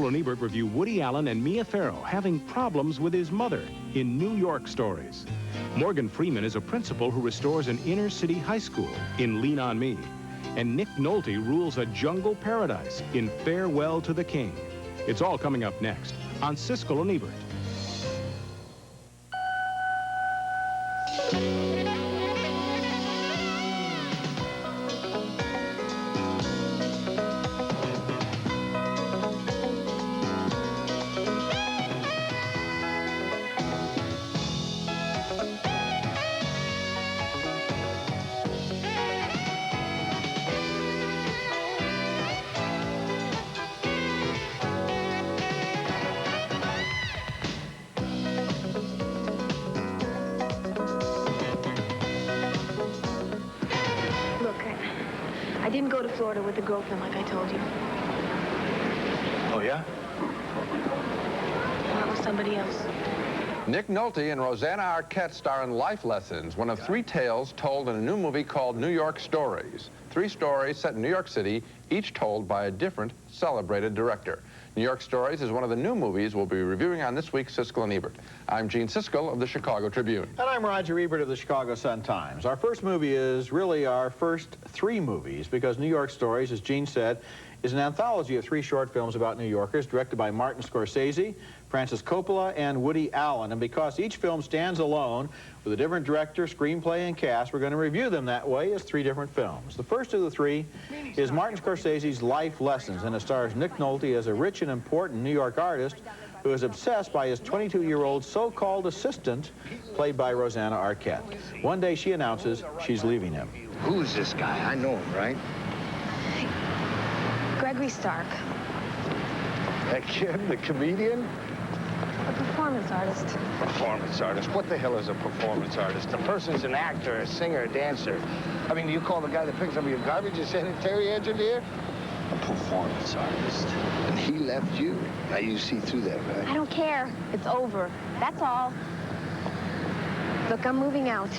and Ebert review Woody Allen and Mia Farrow having problems with his mother in New York Stories. Morgan Freeman is a principal who restores an inner-city high school in Lean on Me. And Nick Nolte rules a jungle paradise in Farewell to the King. It's all coming up next on Siskel and Ebert. I didn't go to Florida with the girlfriend like I told you. Oh, yeah? That was somebody else. Nick Nolte and Rosanna Arquette star in Life Lessons, one of 3 tales told in a new movie called New York Stories. 3 stories set in New York City, each told by a different, celebrated director. New York Stories is one of the new movies we'll be reviewing on this week's Siskel and Ebert. I'm Gene Siskel of the Chicago Tribune. And I'm Roger Ebert of the Chicago Sun-Times. Our first movie is really our first 3 movies because New York Stories, as Gene said, is an anthology of 3 short films about New Yorkers directed by Martin Scorsese, Francis Coppola, and Woody Allen. And because each film stands alone with a different director, screenplay, and cast, we're going to review them that way as 3 different films. The first of the 3 is Martin Scorsese's Life Lessons, and it stars Nick Nolte as a rich and important New York artist who is obsessed by his 22-year-old so-called assistant, played by Rosanna Arquette. One day she announces she's leaving him. Who's this guy? I know him, right? Gregory Stark, That kid, the comedian? a performance artist. Performance artist? What the hell is a performance artist? A person's an actor, a singer, a dancer. I mean, do you call the guy that picks up your garbage a sanitary engineer? A performance artist. And he left you. Now you see through that, right? I don't care. It's over. That's all. Look, I'm moving out.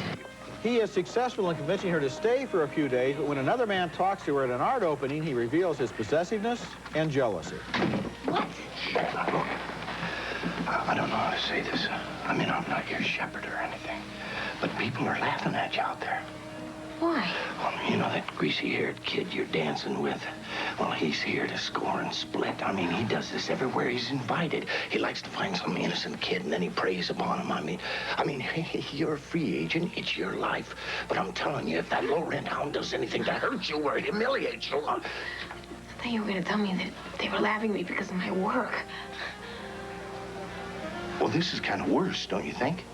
He is successful in convincing her to stay for a few days, but when another man talks to her at an art opening, he reveals his possessiveness and jealousy. What? Look, I don't know how to say this. I mean, I'm not your shepherd or anything, but people are laughing at you out there. Why? Well, you know that greasy-haired kid you're dancing with? Well, he's here to score and split. I mean, he does this everywhere he's invited. He likes to find some innocent kid, and then he preys upon him. I mean, you're a free agent. It's your life. But I'm telling you, if that low-rent hound does anything to hurt you or humiliate you... I thought you were going to tell me that they were laughing at me because of my work. Well, this is kind of worse, don't you think?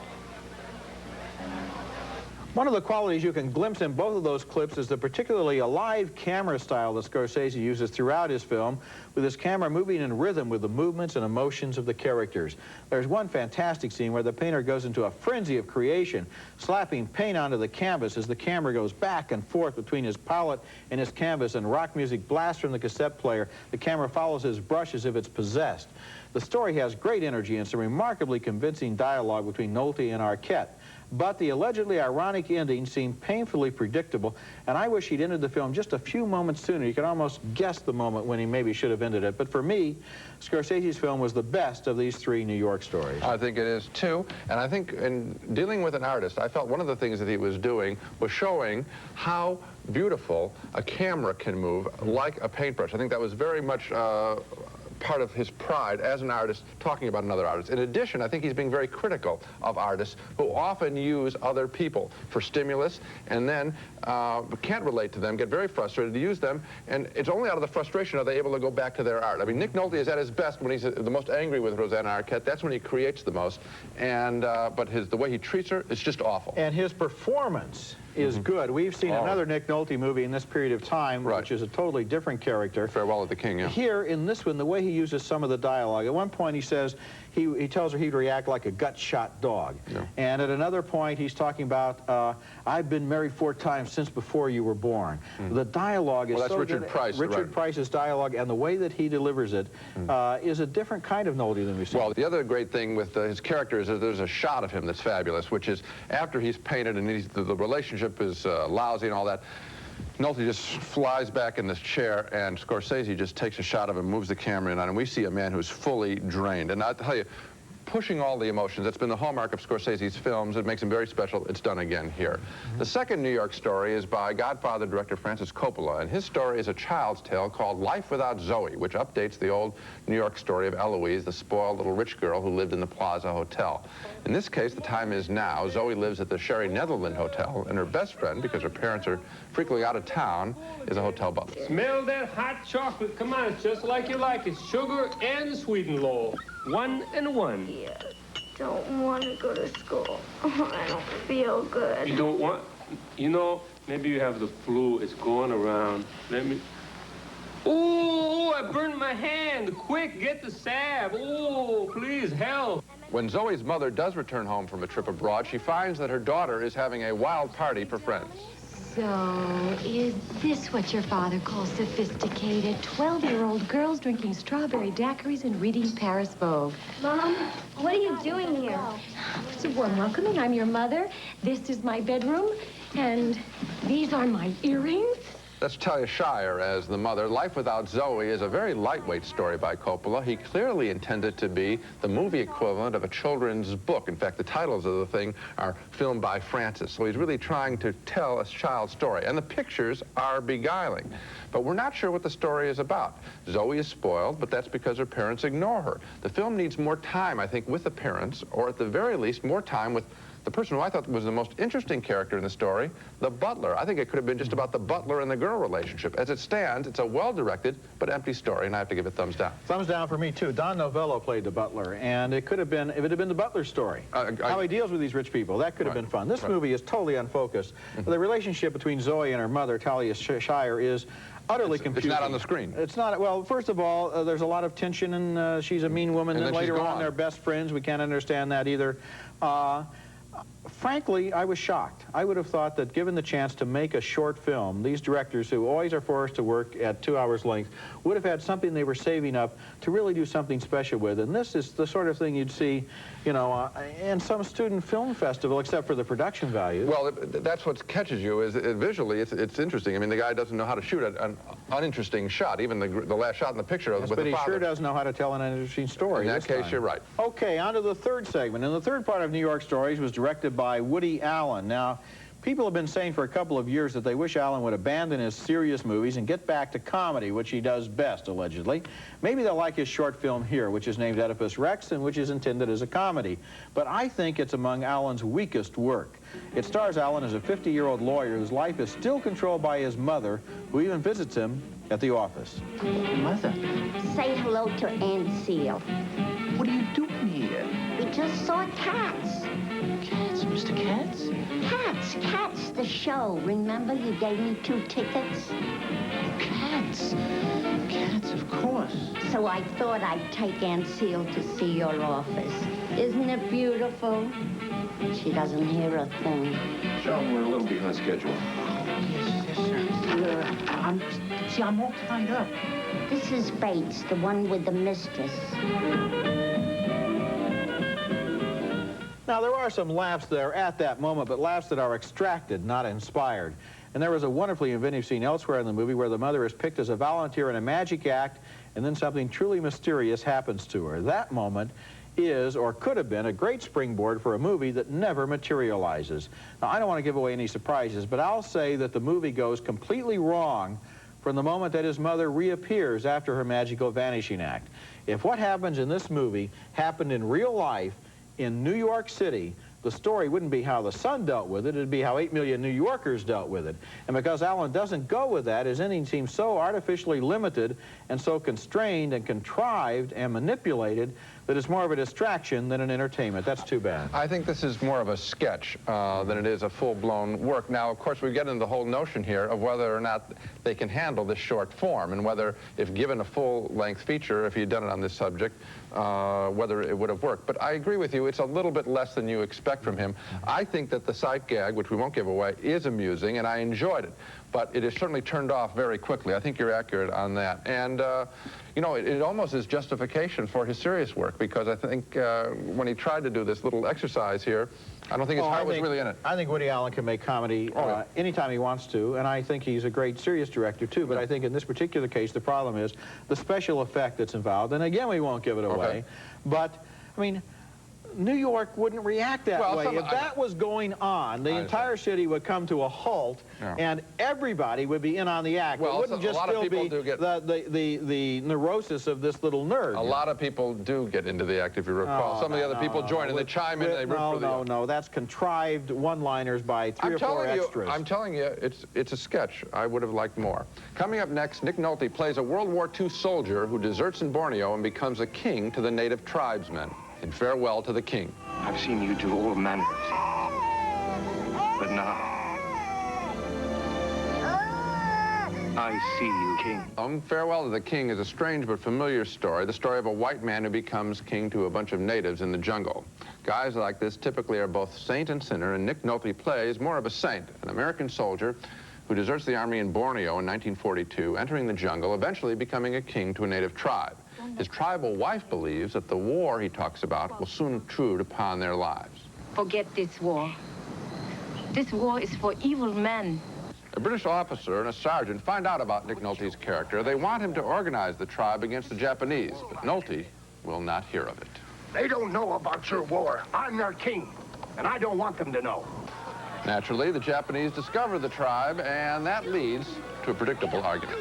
One of the qualities you can glimpse in both of those clips is the particularly alive camera style that Scorsese uses throughout his film, with his camera moving in rhythm with the movements and emotions of the characters. There's one fantastic scene where the painter goes into a frenzy of creation, slapping paint onto the canvas as the camera goes back and forth between his palette and his canvas, and rock music blasts from the cassette player. The camera follows his brush as if it's possessed. The story has great energy and some remarkably convincing dialogue between Nolte and Arquette. But the allegedly ironic ending seemed painfully predictable, and I wish he'd ended the film just a few moments sooner. You could almost guess the moment when he maybe should have ended it. But for me, Scorsese's film was the best of these 3 New York stories. I think it is, too. And I think in dealing with an artist, I felt one of the things that he was doing was showing how beautiful a camera can move like a paintbrush. I think that was very much part of his pride as an artist talking about another artist. In addition, I think he's being very critical of artists who often use other people for stimulus and then can't relate to them, get very frustrated to use them, and it's only out of the frustration are they able to go back to their art. I mean, Nick Nolte is at his best when he's the most angry with Rosanna Arquette. That's when he creates the most, and but the way he treats her is just awful. And his performance is good. We've seen another Nick Nolte movie in this period of time, which is a totally different character. Farewell to the King, yeah. Here, in this one, the way he uses some of the dialogue, at one point he says, he tells her he'd react like a gut-shot dog. Yeah. And at another point, he's talking about, I've been married 4 times since before you were born. The dialogue is that's Richard Price. Richard Price's dialogue, and the way that he delivers it is a different kind of Nolte than we've seen. Well, the other great thing with his character is that there's a shot of him that's fabulous, which is after he's painted and the relationship is lousy and all that, Nolte just flies back in this chair, and Scorsese just takes a shot of him, moves the camera in on him. We see a man who's fully drained. And I'll tell you, pushing all the emotions, that's been the hallmark of Scorsese's films. It makes him very special. It's done again here. The second New York story is by Godfather director Francis Coppola, and his story is a child's tale called Life Without Zoe, which updates the old New York story of Eloise, the spoiled little rich girl who lived in the Plaza Hotel. In this case, the time is now. Zoe lives at the Sherry Netherland Hotel, and her best friend, because her parents are frequently out of town, is a hotel butler. Smell that hot chocolate. Come on, it's just like you like it. Sugar and sweetened Lowell. 1 and 1. Yeah, don't want to go to school. I don't feel good. You don't want... You know, maybe you have the flu. It's going around. Let me... Ooh, I burned my hand. Quick, get the salve. Ooh, please, help. When Zoe's mother does return home from a trip abroad, she finds that her daughter is having a wild party for friends. So, is this what your father calls sophisticated? 12-year-old girls drinking strawberry daiquiris and reading Paris Vogue. Mom, what are you doing here? It's a warm welcoming. I'm your mother. This is my bedroom. And these are my earrings. That's Talia Shire as the mother. Life Without Zoe is a very lightweight story by Coppola. He clearly intended to be the movie equivalent of a children's book. In fact, the titles of the thing are filmed by Francis. So he's really trying to tell a child's story. And the pictures are beguiling. But we're not sure what the story is about. Zoe is spoiled, but that's because her parents ignore her. The film needs more time, I think, with the parents, or at the very least, more time with the person who I thought was the most interesting character in the story, the butler. I think it could have been just about the butler and the girl relationship. As it stands, it's a well-directed but empty story, and I have to give it thumbs down. Thumbs down for me, too. Don Novello played the butler, and it could have been, if it had been the butler story, how he deals with these rich people, that could have been fun. This movie is totally unfocused. The relationship between Zoe and her mother, Talia Shire, is utterly confusing. It's not on the screen. It's not. Well, first of all, there's a lot of tension, and she's a mean woman. And then later on, they're best friends. We can't understand that either. Frankly, I was shocked. I would have thought that given the chance to make a short film, these directors who always are forced to work at 2 hours length would have had something they were saving up to really do something special with. And this is the sort of thing you'd see, you know, in some student film festival, except for the production value. Well, that's what catches you, is visually, it's interesting. I mean, the guy doesn't know how to shoot an uninteresting shot, even the last shot in the picture Yes, with but the he father. sure does know how to tell an interesting story. In that case, you're right. Okay, on to the third segment. And the third part of New York Stories was directed by Woody Allen. Now, people have been saying for a couple of years that they wish Allen would abandon his serious movies and get back to comedy, which he does best, allegedly. Maybe they'll like his short film here, which is named Oedipus Rex and which is intended as a comedy. But I think it's among Allen's weakest work. It stars Allen as a 50-year-old lawyer whose life is still controlled by his mother, who even visits him at the office. Mother, Say hello to Aunt Seal. what are you doing here? We just saw Cats. Cats, Mr. Cats? Cats, the show. Remember you gave me 2 tickets? Cats. Cats, of course. So I thought I'd take Aunt Seal to see your office. Isn't it beautiful? She doesn't hear a thing. John, we're a little behind schedule. Yes, sir. I'm all tied up. This is Bates, the one with the mistress. Now, there are some laughs there at that moment, but laughs that are extracted, not inspired. And there was a wonderfully inventive scene elsewhere in the movie where the mother is picked as a volunteer in a magic act, and then something truly mysterious happens to her. That moment is, or could have been, a great springboard for a movie that never materializes. Now, I don't want to give away any surprises, but I'll say that the movie goes completely wrong from the moment that his mother reappears after her magical vanishing act. If what happens in this movie happened in real life in New York City, the story wouldn't be how the Sun dealt with it, it'd be how 8 million New Yorkers dealt with it. And because Allen doesn't go with that, his ending seems so artificially limited and so constrained and contrived and manipulated that it's more of a distraction than an entertainment. That's too bad. I think this is more of a sketch than it is a full-blown work. Now, of course, we get into the whole notion here of whether or not they can handle this short form, and whether, if given a full-length feature, if he'd done it on this subject, whether it would have worked. But I agree with you, it's a little bit less than you expect from him. I think that the sight gag, which we won't give away, is amusing, and I enjoyed it. but it is certainly turned off very quickly. I think you're accurate on that. And, you know, it almost is justification for his serious work, because I think when he tried to do this little exercise here, I don't think his heart was really in it. I think Woody Allen can make comedy anytime he wants to, and I think he's a great serious director, too. But I think in this particular case, the problem is the special effect that's involved. And again, we won't give it away. But, I mean, New York wouldn't react that way. If that was going on, the entire city would come to a halt, and everybody would be in on the act. Well, it wouldn't just still be the neurosis of this little nerd. A lot of people do get into the act, if you recall. Some of the other people join, and they chime in, and they root for the... No, that's contrived one-liners by three or four extras. I'm telling you, it's a sketch. I would have liked more. Coming up next, Nick Nolte plays a World War II soldier who deserts in Borneo and becomes a king to the native tribesmen. In Farewell to the King. I've seen you do all manner of things. But now, I see you king. Farewell to the King is a strange but familiar story, the story of a white man who becomes king to a bunch of natives in the jungle. Guys like this typically are both saint and sinner, and Nick Nolte plays more of a saint, an American soldier who deserts the army in Borneo in 1942, entering the jungle, eventually becoming a king to a native tribe. His tribal wife believes that the war he talks about will soon intrude upon their lives. Forget this war. This war is for evil men. A British officer and a sergeant find out about Nick Nolte's character. They want him to organize the tribe against the Japanese, but Nolte will not hear of it. They don't know about your war. I'm their king, and I don't want them to know. Naturally, the Japanese discover the tribe, and that leads to a predictable argument.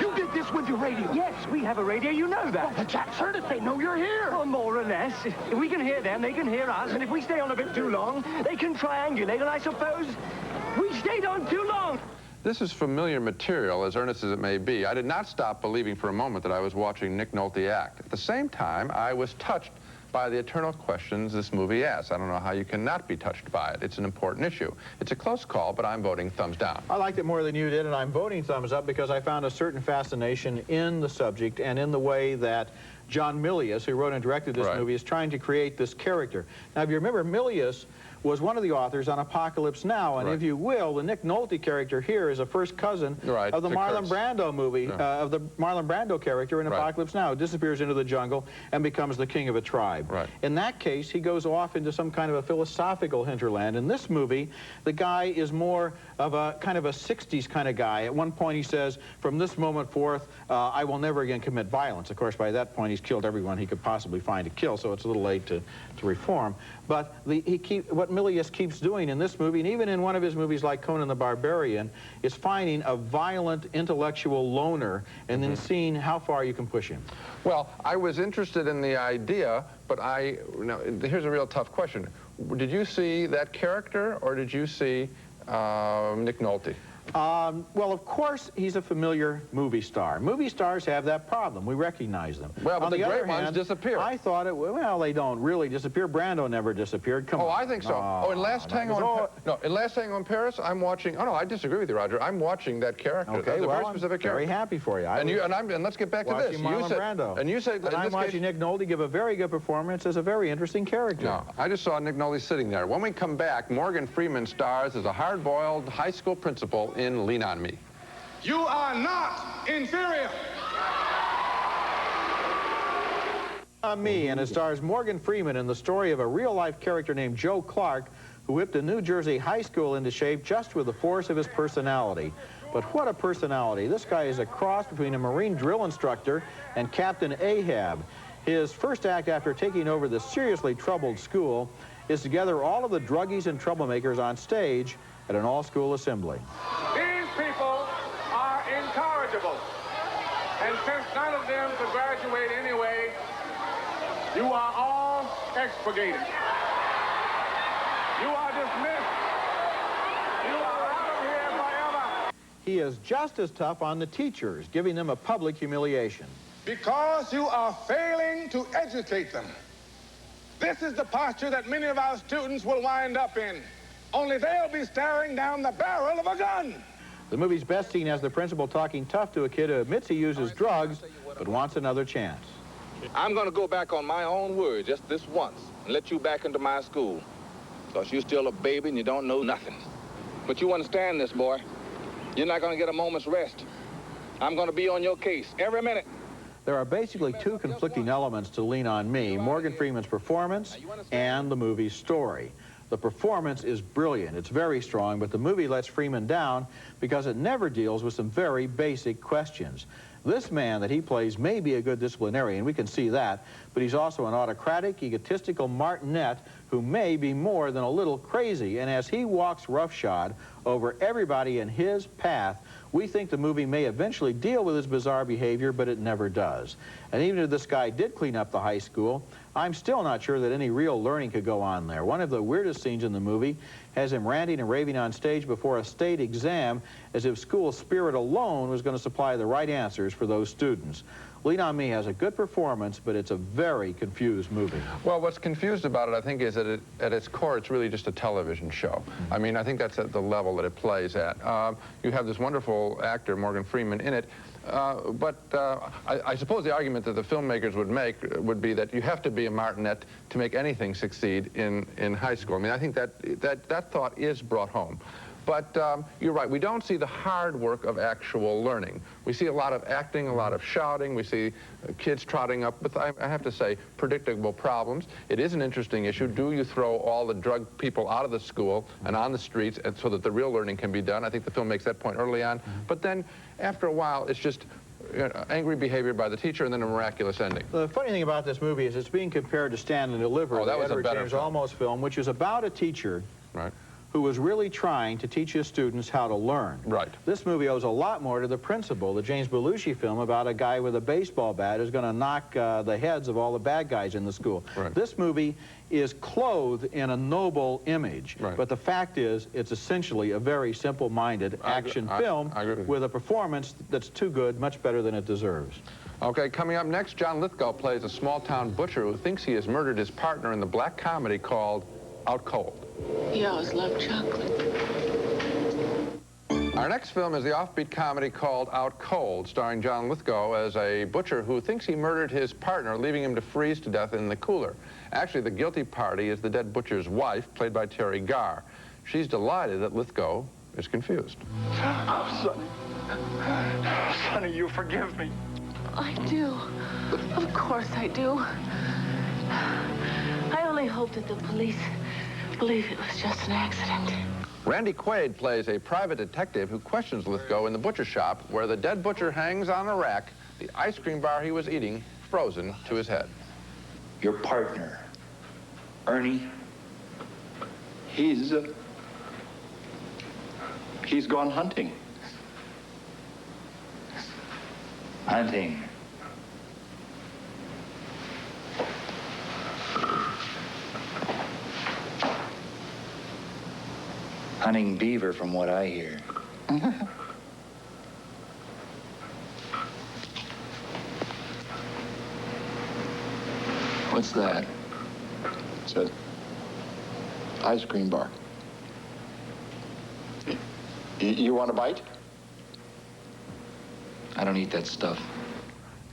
You did this with your radio? Yes, we have a radio, you know that. Well, the Japs heard it, they know you're here. Well, more or less. If we can hear them, they can hear us, and if we stay on a bit too long, they can triangulate, and I suppose we stayed on too long. This is familiar material, as earnest as it may be. I did not stop believing for a moment that I was watching Nick Nolte act. At the same time, I was touched by the eternal questions this movie asks. I don't know how you cannot be touched by it. It's an important issue. It's a close call, but I'm voting thumbs down. I liked it more than you did, and I'm voting thumbs up because I found a certain fascination in the subject and in the way that John Milius, who wrote and directed this movie, is trying to create this character. Now, if you remember, Milius was one of the authors on Apocalypse Now, and if you will, the Nick Nolte character here is a first cousin of the Marlon Brando movie, of the Marlon Brando character in Apocalypse Now, who disappears into the jungle and becomes the king of a tribe. In that case, he goes off into some kind of a philosophical hinterland. In this movie, the guy is more of a kind of a 60s kind of guy. At one point, he says, from this moment forth, I will never again commit violence. Of course, by that point, he's killed everyone he could possibly find to kill, so it's a little late to reform. But what Milius keeps doing in this movie, and even in one of his movies like Conan the Barbarian, is finding a violent intellectual loner and then seeing how far you can push him. Well, I was interested in the idea, but here's a real tough question. Did you see that character, or did you see Nick Nolte? Well, of course, he's a familiar movie star. Movie stars have that problem. We recognize them. Well, but on the the great other hand, ones disappear. I thought well, they don't really disappear. Brando never disappeared. Come on. Oh, I think so. In Last Tango in Paris, I'm watching. Oh no, I disagree with you, Roger. I'm watching that character. Okay, That's a well, very specific character. Very happy for you. And let's get back to this. You said Brando. And you said I'm watching Nick Nolte give a very good performance as a very interesting character. No, I just saw Nick Nolte sitting there. When we come back, Morgan Freeman stars as a hard-boiled high school principal in Lean on Me. You are not inferior. Me, and it stars Morgan Freeman in the story of a real-life character named Joe Clark, who whipped a New Jersey high school into shape just with the force of his personality. But what a personality. This guy is a cross between a Marine drill instructor and Captain Ahab. His first act after taking over the seriously troubled school is to gather all of the druggies and troublemakers on stage at an all-school assembly. These people are incorrigible. And since none of them could graduate anyway, you are all expurgated. You are dismissed. You are out of here forever. He is just as tough on the teachers, giving them a public humiliation. Because you are failing to educate them. This is the posture that many of our students will wind up in. Only they'll be staring down the barrel of a gun. The movie's best scene has the principal talking tough to a kid who admits he uses drugs, but wants another chance. I'm going to go back on my own word just this once and let you back into my school. Because you're still a baby and you don't know nothing. But you understand this, boy. You're not going to get a moment's rest. I'm going to be on your case every minute. There are basically two conflicting elements to Lean on Me: Morgan Freeman's performance and the movie's story. The performance is brilliant, it's very strong, but the movie lets Freeman down because it never deals with some very basic questions. This man that he plays may be a good disciplinarian, we can see that, but he's also an autocratic, egotistical martinet who may be more than a little crazy, and as he walks roughshod over everybody in his path, we think the movie may eventually deal with his bizarre behavior, but it never does. And even if this guy did clean up the high school, I'm still not sure that any real learning could go on there. One of the weirdest scenes in the movie has him ranting and raving on stage before a state exam as if school spirit alone was going to supply the right answers for those students. Lean on Me has a good performance, but it's a very confused movie. Well, what's confused about it, I think, is that at its core, it's really just a television show. I mean, I think that's at the level that it plays at. You have this wonderful actor, Morgan Freeman, in it, but I suppose the argument that the filmmakers would make would be that you have to be a martinet to make anything succeed in high school. I mean, I think that thought is brought home. But you're right, we don't see the hard work of actual learning. We see a lot of acting, a lot of shouting. We see kids trotting up with, I have to say, predictable problems. It is an interesting issue. Do you throw all the drug people out of the school and on the streets and so that the real learning can be done? I think the film makes that point early on. But then, after a while, it's just angry behavior by the teacher and then a miraculous ending. The funny thing about this movie is it's being compared to Stand and Deliver, the Edward James Olmos film, which is about a teacher who was really trying to teach his students how to learn. Right. This movie owes a lot more to the principal, the James Belushi film about a guy with a baseball bat who's going to knock the heads of all the bad guys in the school. Right. This movie is clothed in a noble image, but the fact is it's essentially a very simple-minded action film with a performance that's too good, much better than it deserves. Okay, coming up next, John Lithgow plays a small-town butcher who thinks he has murdered his partner in the black comedy called Out Cold. You always loved chocolate. Our next film is the offbeat comedy called Out Cold, starring John Lithgow as a butcher who thinks he murdered his partner, leaving him to freeze to death in the cooler. Actually, the guilty party is the dead butcher's wife, played by Terry Garr. She's delighted that Lithgow is confused. Oh, Sonny. Sonny, you forgive me. I do. Of course I do. I only hope that the police believe it was just an accident. Randy Quaid plays a private detective who questions Lithgow in the butcher shop where the dead butcher hangs on a rack, the ice cream bar he was eating frozen to his head. Your partner, Ernie, he's gone hunting. Hunting. Hunting beaver, from what I hear. What's that? It's an ice cream bar. You want a bite? I don't eat that stuff.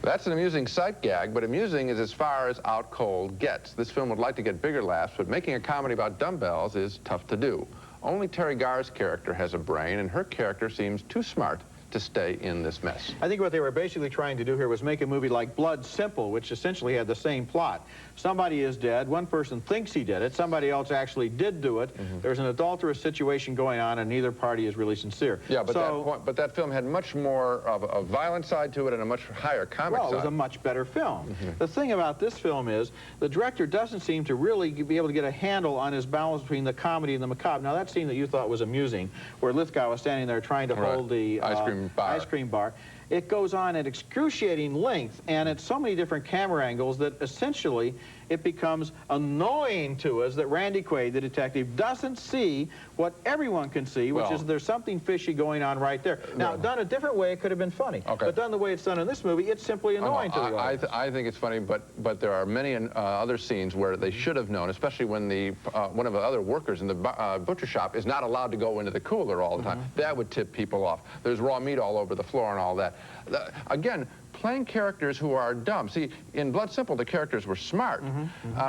That's an amusing sight gag, but amusing is as far as Out Cold gets. This film would like to get bigger laughs, but making a comedy about dumbbells is tough to do. Only Terry Garr's character has a brain, and her character seems too smart to stay in this mess. I think what they were basically trying to do here was make a movie like Blood Simple, which essentially had the same plot. Somebody is dead, one person thinks he did it, somebody else actually did do it. There's an adulterous situation going on, and neither party is really sincere. Yeah, but that film had much more of a violent side to it and a much higher comic side. Well, it was a much better film. The thing about this film is the director doesn't seem to really be able to get a handle on his balance between the comedy and the macabre. Now, that scene that you thought was amusing, where Lithgow was standing there trying to hold the ice cream bar, it goes on at excruciating length and at so many different camera angles that essentially it becomes annoying to us that Randy Quaid, the detective, doesn't see what everyone can see, which is there's something fishy going on right there. Now, done a different way, it could have been funny. But done the way it's done in this movie, it's simply annoying to the audience. I think it's funny, but there are many other scenes where they should have known, especially when one of the other workers in the butcher shop is not allowed to go into the cooler all the time. That would tip people off. There's raw meat all over the floor and all that. Again, playing characters who are dumb. See, in Blood Simple, the characters were smart,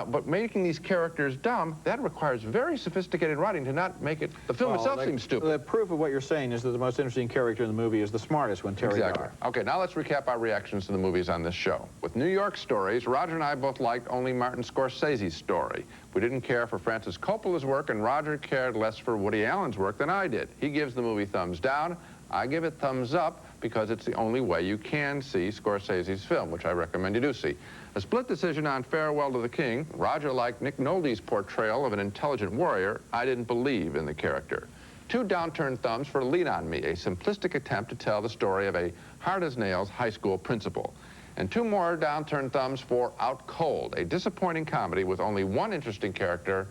but making these characters dumb, that requires very sophisticated writing to not make it, the film itself seems stupid. The proof of what you're saying is that the most interesting character in the movie is the smartest one, Terry Garr. Okay, now let's recap our reactions to the movies on this show. With New York Stories, Roger and I both liked only Martin Scorsese's story. We didn't care for Francis Coppola's work, and Roger cared less for Woody Allen's work than I did. He gives the movie thumbs down. I give it thumbs up because it's the only way you can see Scorsese's film, which I recommend you do see. A split decision on Farewell to the King. Roger liked Nick Nolte's portrayal of an intelligent warrior. I didn't believe in the character. 2 downturned thumbs for Lean on Me, a simplistic attempt to tell the story of a hard-as-nails high school principal. And 2 more downturned thumbs for Out Cold, a disappointing comedy with only one interesting character,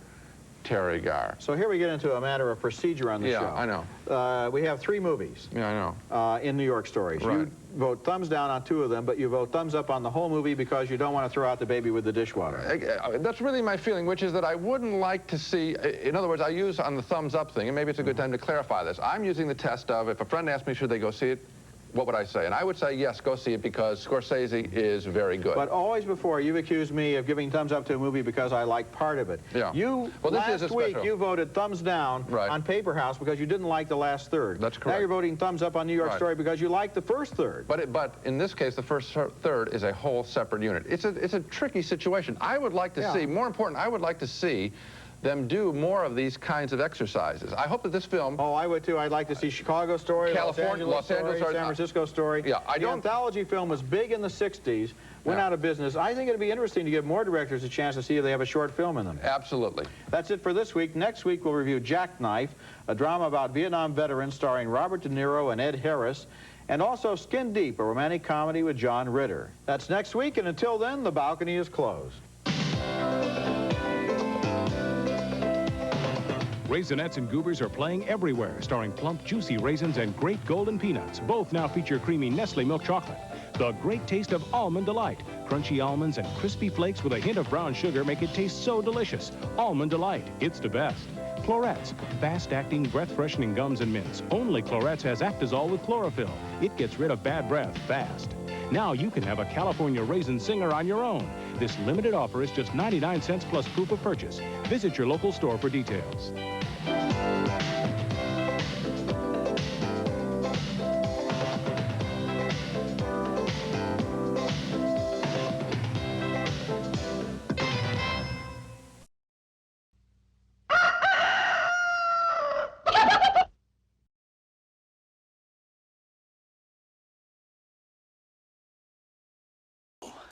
Terry Garr. So here we get into a matter of procedure on the show. Yeah, I know. We have 3 movies. Yeah, I know. In New York Stories. Right. You vote thumbs down on 2 of them, but you vote thumbs up on the whole movie because you don't want to throw out the baby with the dishwater. That's really my feeling, which is that I wouldn't like to see, in other words, I use on the thumbs up thing, and maybe it's a good time to clarify this. I'm using the test of, if a friend asked me, should they go see it, what would I say? And I would say, yes, go see it because Scorsese is very good. But always before, you've accused me of giving thumbs up to a movie because I like part of it. Yeah. Last week, you voted thumbs down on Paper House because you didn't like the last third. That's correct. Now you're voting thumbs up on New York Story because you like the first third. But in this case, the first third is a whole separate unit. It's a tricky situation. I would like to see, more important, I would like to see them do more of these kinds of exercises. I hope that this film... Oh, I would too. I'd like to see Chicago Story, California, Los Angeles Story, San Francisco Story. Yeah, the anthology film was big in the 60s, went out of business. I think it'd be interesting to give more directors a chance to see if they have a short film in them. Absolutely. That's it for this week. Next week, we'll review Jackknife, a drama about Vietnam veterans starring Robert De Niro and Ed Harris, and also Skin Deep, a romantic comedy with John Ritter. That's next week, and until then, the balcony is closed. Raisinets and Goobers are playing everywhere, starring plump, juicy raisins and great golden peanuts. Both now feature creamy Nestle milk chocolate. The great taste of Almond Delight. Crunchy almonds and crispy flakes with a hint of brown sugar make it taste so delicious. Almond Delight, it's the best. Clorettes, fast-acting, breath-freshening gums and mints. Only Clorettes has Actazole with chlorophyll. It gets rid of bad breath fast. Now you can have a California raisin singer on your own. This limited offer is just 99 cents plus proof of purchase. Visit your local store for details.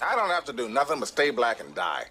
I don't have to do nothing but stay black and die.